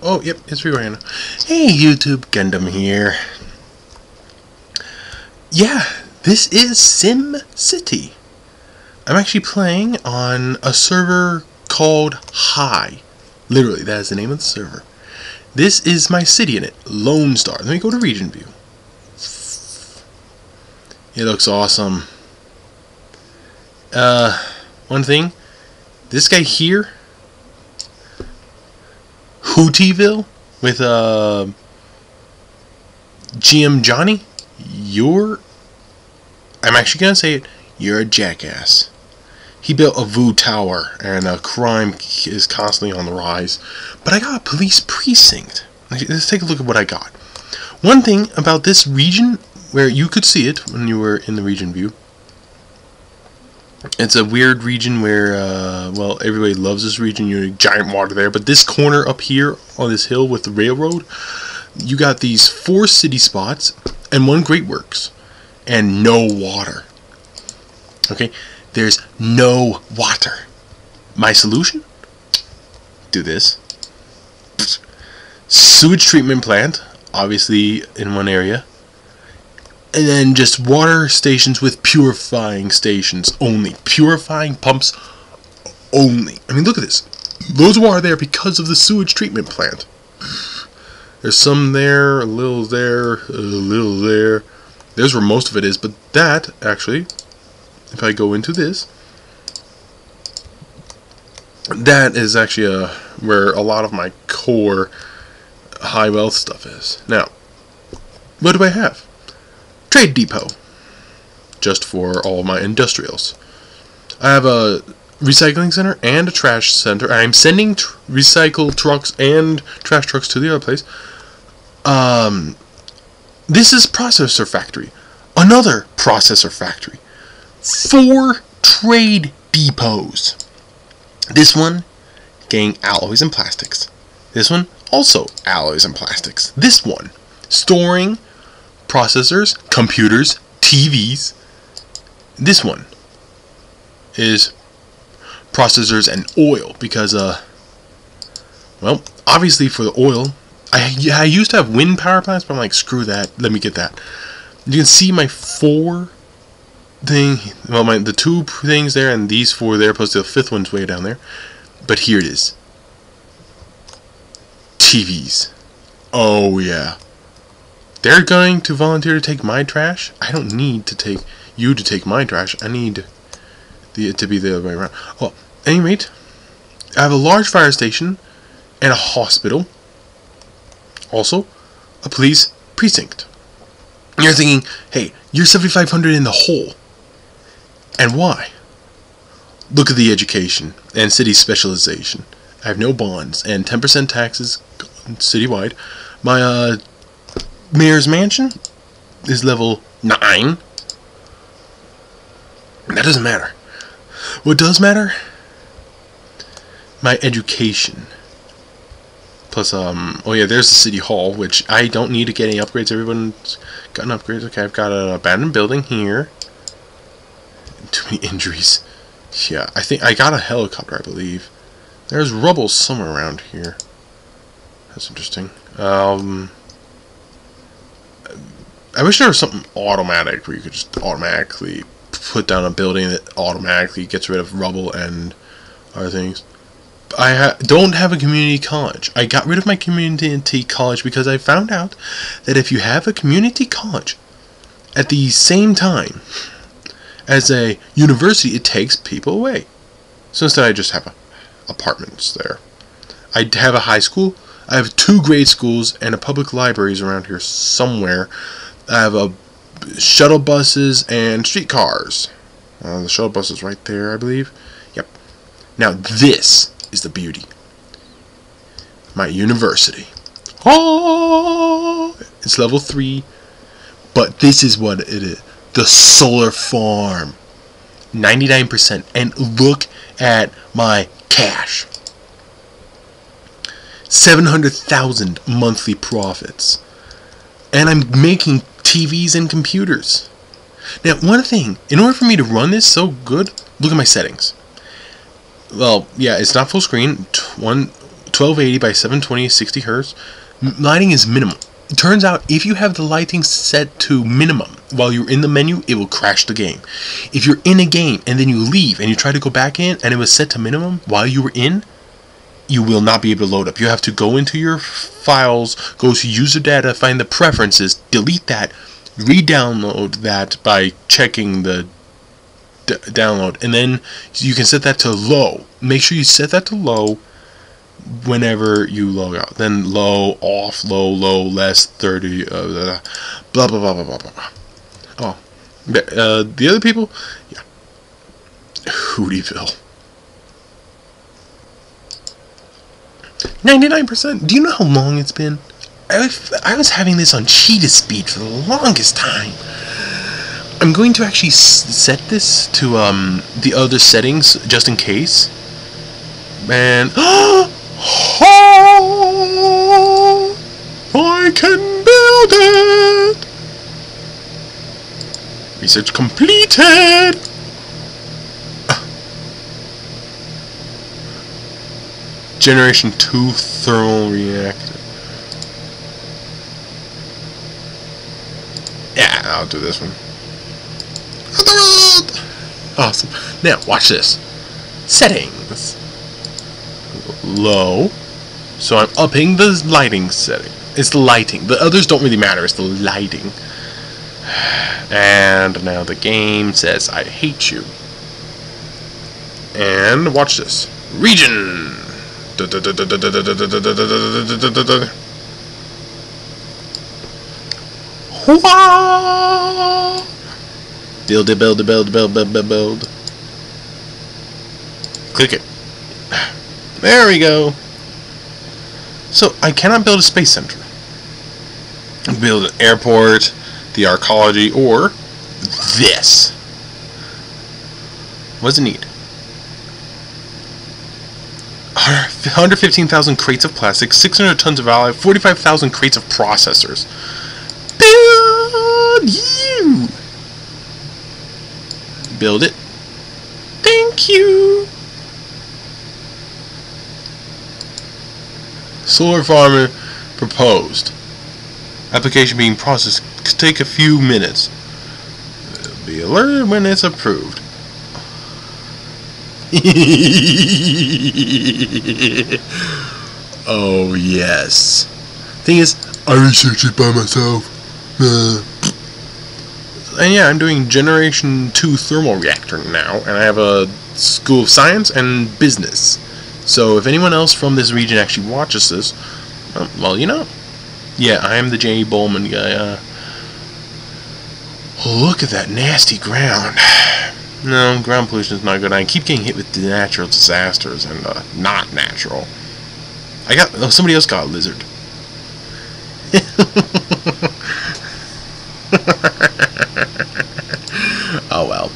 Oh, yep, it's rewind. Hey, YouTube, Gundam here. Yeah, this is Sim City. I'm actually playing on a server called High. Literally, that is the name of the server. This is my city in it, Lone Star. Let me go to region view. It looks awesome. One thing, this guy here, Hootyville, with GM Johnny, I'm actually gonna say it, you're a jackass. He built a VOO tower, and crime is constantly on the rise. But I got a police precinct. Let's take a look at what I got. One thing about this region, where you could see it when you were in the region view, it's a weird region where, well, everybody loves this region. You have giant water there. But this corner up here on this hill with the railroad, you got these 4 city spots and 1 great works. And no water. Okay? There's no water. My solution? Do this. Sewage treatment plant, obviously in one area. And then just water stations with purifying stations only. Purifying pumps only. I mean, look at this. Those water there because of the sewage treatment plant. There's some there, a little there, a little there. There's where most of it is, but that, actually, if I go into this, that is actually where a lot of my core high wealth stuff is. Now, what do I have? Trade depot, just for all my industrials. I have a recycling center and a trash center. I'm sending recycle trucks and trash trucks to the other place. This is processor factory. Another processor factory. 4 trade depots. This one, getting alloys and plastics. This one, also alloys and plastics. This one, storing processors, computers, TVs. This one is processors and oil because, well, obviously for the oil, I used to have wind power plants, but I'm like, screw that, let me get that. You can see my 4 thing, well, the 2 things there and these 4 there, plus the 5th one's way down there. But here it is. TVs. Oh yeah. They're going to volunteer to take my trash. I don't need to take you to take my trash. I need it to be the other way around. Well, at any rate, I have a large fire station and a hospital. Also, a police precinct. And you're thinking, hey, you're 7,500 in the hole. And why? Look at the education and city specialization. I have no bonds and 10% taxes citywide. My mayor's mansion is level 9. That doesn't matter. What does matter? My education. Plus, oh yeah, there's the city hall, which I don't need to get any upgrades. Everyone's gotten upgrades. Okay, I've got an abandoned building here. Too many injuries. Yeah, I think I got a helicopter, I believe. There's rubble somewhere around here. That's interesting. I wish there was something automatic where you could just automatically put down a building that automatically gets rid of rubble and other things. I don't have a community college. I got rid of my community college because I found out that if you have a community college at the same time as a university, it takes people away. So instead I just have apartments there. I have a high school. I have 2 grade schools and a public libraries around here somewhere. I have shuttle buses and streetcars. The shuttle bus is right there, I believe. Yep. Now this is the beauty. My university. Oh, it's level 3. But this is what it is. The solar farm. 99%. And look at my cash. 700,000 monthly profits. And I'm making TVs and computers. Now, one thing, in order for me to run this so good, look at my settings. Well, yeah, it's not full screen. 1280 by 720 60 hertz. Lighting is minimal. It turns out if you have the lighting set to minimum while you're in the menu, it will crash the game. If you're in a game and then you leave and you try to go back in and it was set to minimum while you were in, you will not be able to load up. You have to go into your files, go to user data, find the preferences, delete that, re-download that by checking the download, and then you can set that to low. Make sure you set that to low whenever you log out. Then low, off, low, less 30, blah blah blah blah blah blah. Oh, the other people, yeah, Hootyville. 99%. Do you know how long it's been? I was having this on cheetah speed for the longest time. I'm going to actually set this to the other settings just in case. And I can build it. Research completed. Generation 2 thermal reactor. Yeah, I'll do this one. Awesome. Now, watch this. Settings. Low. So I'm upping the lighting setting. It's the lighting. The others don't really matter. It's the lighting. And now the game says, I hate you. And watch this. Region. Build it, build it, build, build, build, build, build. Click it. There we go. So I cannot build a space center. Build an airport, the arcology, or this. What does it need? 115,000 crates of plastic, 600 tons of alloy, 45,000 crates of processors. Build you. Build it. Thank you. Solar farmer proposed. Application being processed could take a few minutes. Be alerted when it's approved. Oh yes. Thing is, I researched it by myself. And yeah, I'm doing Generation 2 thermal reactor now, and I have a School of Science and Business. So if anyone else from this region actually watches this, well, you know. Yeah, I am the J. Bowman guy. Look at that nasty ground. No, ground pollution is not good. I keep getting hit with natural disasters and not natural. Somebody else got a lizard. Oh well.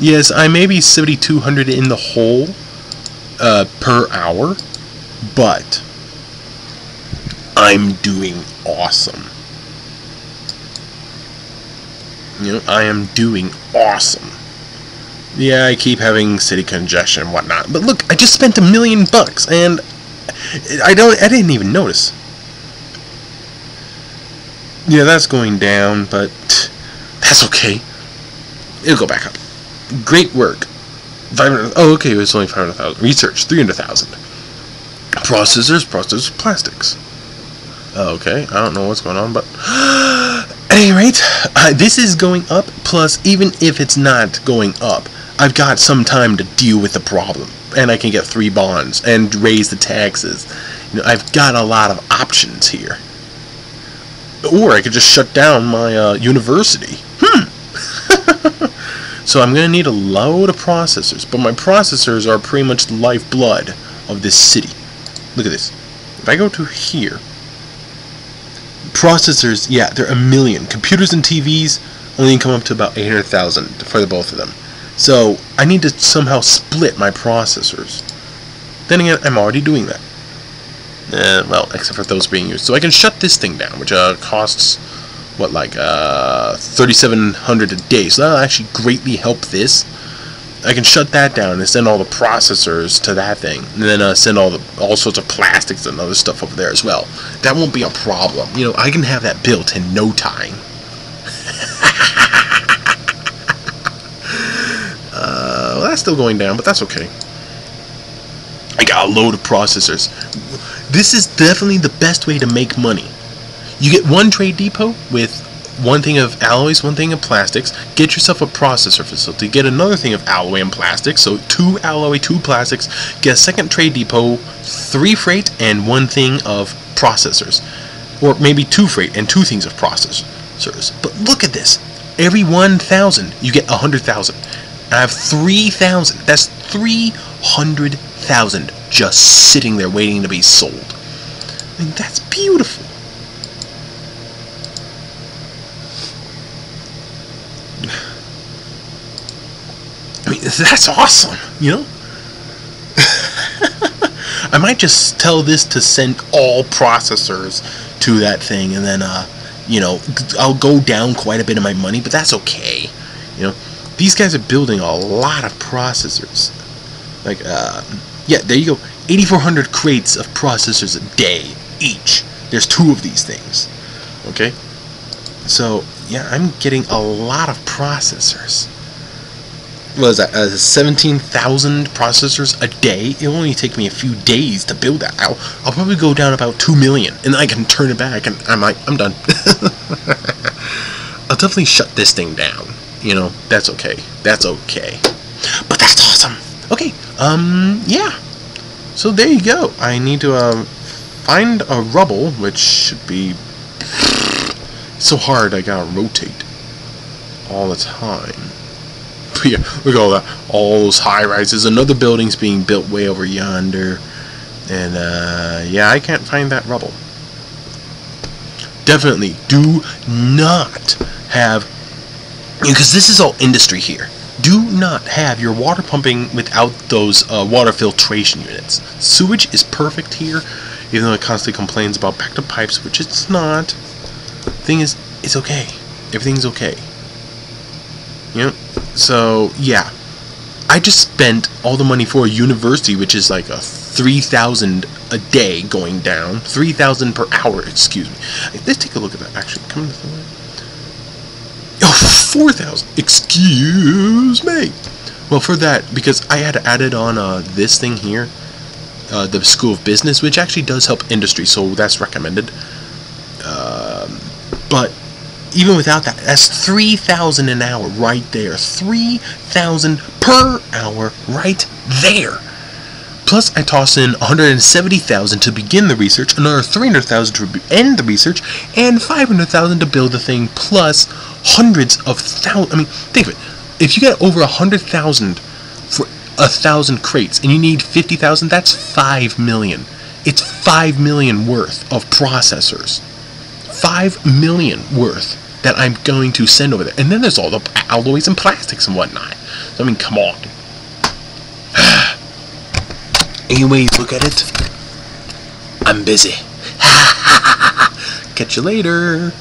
Yes, I may be 7,200 in the hole per hour, but I'm doing awesome. You know, I am doing awesome. Yeah, I keep having city congestion and whatnot, but look, I just spent $1 million and I didn't even notice. Yeah, that's going down, but that's okay. It'll go back up. Great work. 500. Oh, okay, it's only 500,000. Research 300,000. Processors, plastics. Okay, I don't know what's going on, but at any rate, this is going up. Plus, even if it's not going up, I've got some time to deal with the problem, and I can get 3 bonds and raise the taxes. You know, I've got a lot of options here. Or I could just shut down my university. So I'm going to need a load of processors, but my processors are pretty much the lifeblood of this city. Look at this. If I go to here, processors, yeah, they're 1 million. Computers and TVs only come up to about 800,000 for the both of them. So I need to somehow split my processors. Then again, I'm already doing that. Well, except for those being used. So I can shut this thing down, which costs, what, like 3,700 a day. So that'll actually greatly help this. I can shut that down and send all the processors to that thing, and then send all sorts of plastics and other stuff over there as well. That won't be a problem. You know, I can have that built in no time. Well, that's still going down, but that's okay. I got a load of processors. This is definitely the best way to make money. You get one trade depot with one thing of alloys, one thing of plastics. Get yourself a processor facility. Get another thing of alloy and plastics. So 2 alloy, 2 plastics. Get a second trade depot, 3 freight, and 1 thing of processors. Or maybe 2 freight and 2 things of processors. But look at this. Every 1,000, you get 100,000. I have 3,000. That's 300,000 just sitting there waiting to be sold. I mean, that's beautiful. I mean, that's awesome, you know? I might just tell this to send all processors to that thing, and then, you know, I'll go down quite a bit of my money, but that's okay. You know, these guys are building a lot of processors. Like, yeah, there you go. 8,400 crates of processors a day each. There's 2 of these things. Okay? So, yeah, I'm getting a lot of processors. What is that? 17,000 processors a day? It'll only take me a few days to build that. I'll probably go down about 2 million, and then I can turn it back, and I'm like, I'm done. I'll definitely shut this thing down. You know, that's okay. That's okay. But that's awesome. Okay, yeah. So there you go. I need to find a rubble, which should be so hard. I gotta rotate all the time. But yeah, look at all that. All those high rises. Another building's being built way over yonder, and yeah, I can't find that rubble. Definitely do not have, because this is all industry here. Do not have your water pumping without those water filtration units. Sewage is perfect here, even though it constantly complains about backed up pipes, which it's not. Thing is, it's okay. Everything's okay. You know? So, yeah. I just spent all the money for a university, which is like a 3,000 a day going down. 3,000 per hour, excuse me. Let's take a look at that, actually. Come this way. Oh, 4,000. Excuse me. Well, for that, because I had added on this thing here, the School of Business, which actually does help industry, so that's recommended. But even without that, that's 3,000 an hour right there. 3,000 per hour right there. Plus, I toss in 170,000 to begin the research, another 300,000 to end the research, and 500,000 to build the thing, plus hundreds of thousands. I mean, think of it. If you get over 100,000 for 1,000 crates, and you need 50,000, that's 5 million. It's 5 million worth of processors. 5 million worth that I'm going to send over there. And then there's all the alloys and plastics and whatnot. So, I mean, come on. Anyways, look at it. I'm busy. Catch you later.